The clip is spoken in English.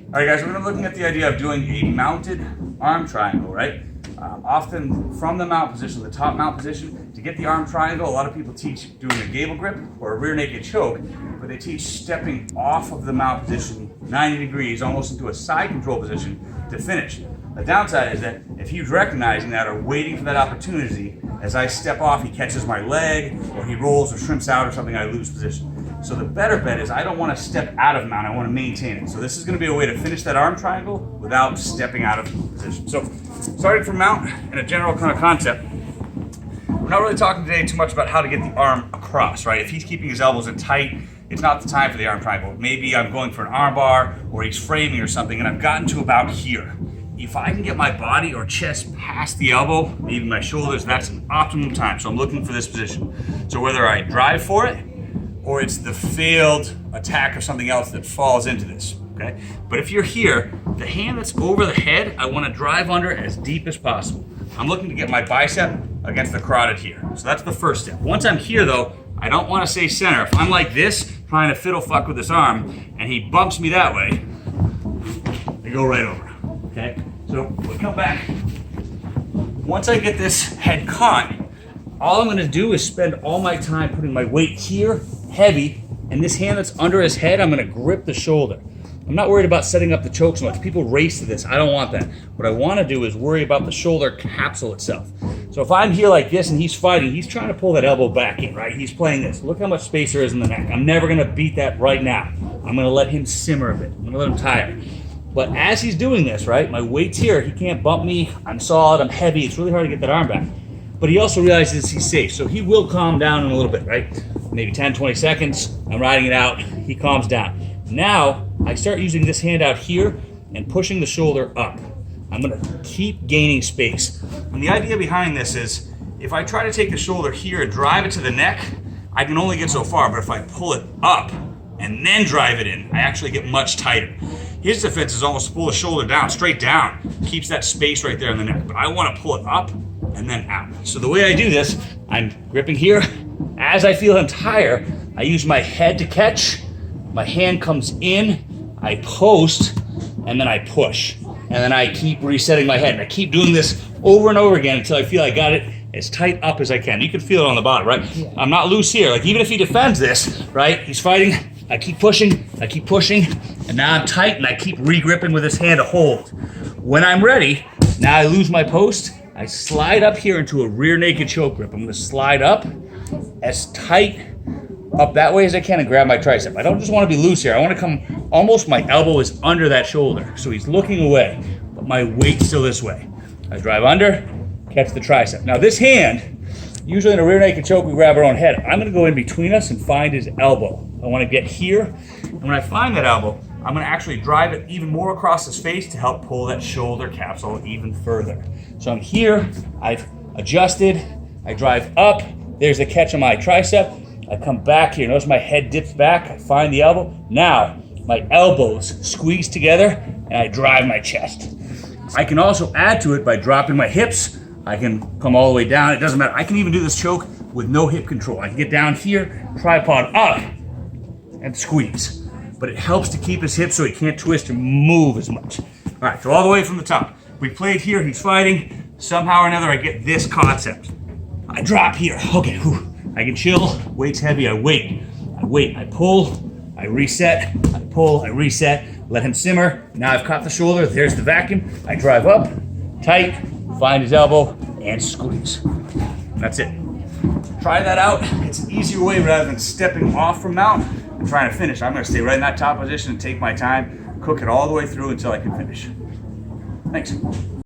All right, guys, we're going to be looking at the idea of doing a mounted arm triangle, right? Often from the mount position, the top mount position, to get the arm triangle, a lot of people teach doing a gable grip or a rear naked choke, but they teach stepping off of the mount position 90 degrees, almost into a side control position to finish. The downside is that if he's recognizing that or waiting for that opportunity, as I step off, he catches my leg, or he rolls or shrimps out or something, I lose position. So the better bet is I don't want to step out of mount, I want to maintain it. So this is going to be a way to finish that arm triangle without stepping out of position. So starting from mount and a general kind of concept, we're not really talking today too much about how to get the arm across, right? If he's keeping his elbows in tight, it's not the time for the arm triangle. Maybe I'm going for an arm bar or he's framing or something and I've gotten to about here. If I can get my body or chest past the elbow, maybe my shoulders, that's an optimum time. So I'm looking for this position. So whether I drive for it or it's the failed attack of something else that falls into this, okay? But if you're here, the hand that's over the head, I want to drive under as deep as possible. I'm looking to get my bicep against the carotid here. So that's the first step. Once I'm here though, I don't want to stay center. If I'm like this, trying to fiddle fuck with this arm, and he bumps me that way, I go right over, okay? So we come back. Once I get this head caught, all I'm gonna do is spend all my time putting my weight here, heavy, and this hand that's under his head, I'm gonna grip the shoulder. I'm not worried about setting up the choke so much. People race to this, I don't want that. What I wanna do is worry about the shoulder capsule itself. So if I'm here like this and he's fighting, he's trying to pull that elbow back in, right? He's playing this. Look how much space there is in the neck. I'm never gonna beat that right now. I'm gonna let him simmer a bit. I'm gonna let him tire. But as he's doing this, right, my weight's here, he can't bump me, I'm solid, I'm heavy, it's really hard to get that arm back. But he also realizes he's safe, so he will calm down in a little bit, right? Maybe 10, 20 seconds, I'm riding it out, he calms down. Now, I start using this hand out here and pushing the shoulder up. I'm gonna keep gaining space. And the idea behind this is, if I try to take the shoulder here and drive it to the neck, I can only get so far, but if I pull it up and then drive it in, I actually get much tighter. His defense is almost to pull the shoulder down, straight down, keeps that space right there in the neck, but I want to pull it up and then out. So the way I do this, I'm gripping here. As I feel him tire, I use my head to catch, my hand comes in, I post, and then I push. And then I keep resetting my head. And I keep doing this over and over again until I feel I got it as tight up as I can. You can feel it on the bottom, right? Yeah. I'm not loose here. Like even if he defends this, right, he's fighting, I keep pushing, and now I'm tight and I keep re-gripping with his hand to hold. When I'm ready, now I lose my post, I slide up here into a rear naked choke grip. I'm gonna slide up as tight up that way as I can and grab my tricep. I don't just wanna be loose here. I wanna come, almost my elbow is under that shoulder. So he's looking away, but my weight's still this way. I drive under, catch the tricep. Now this hand, usually in a rear naked choke, we grab our own head. I'm gonna go in between us and find his elbow. I wanna get here, and when I find that elbow, I'm gonna actually drive it even more across his face to help pull that shoulder capsule even further. So I'm here, I've adjusted, I drive up, there's the catch on my tricep, I come back here, notice my head dips back, I find the elbow. Now, my elbows squeeze together, and I drive my chest. I can also add to it by dropping my hips. I can come all the way down, it doesn't matter. I can even do this choke with no hip control. I can get down here, tripod up, and squeeze. But it helps to keep his hips so he can't twist or move as much. All right, so all the way from the top. We played here, he's fighting. Somehow or another, I get this concept. I drop here, okay, whew. I can chill, weight's heavy, I wait, I pull, I reset, I pull, I reset, let him simmer. Now I've caught the shoulder, there's the vacuum. I drive up, tight, find his elbow, and squeeze. That's it. Try that out. It's an easier way rather than stepping off from mount and trying to finish. I'm gonna stay right in that top position and take my time, cook it all the way through until I can finish. Thanks.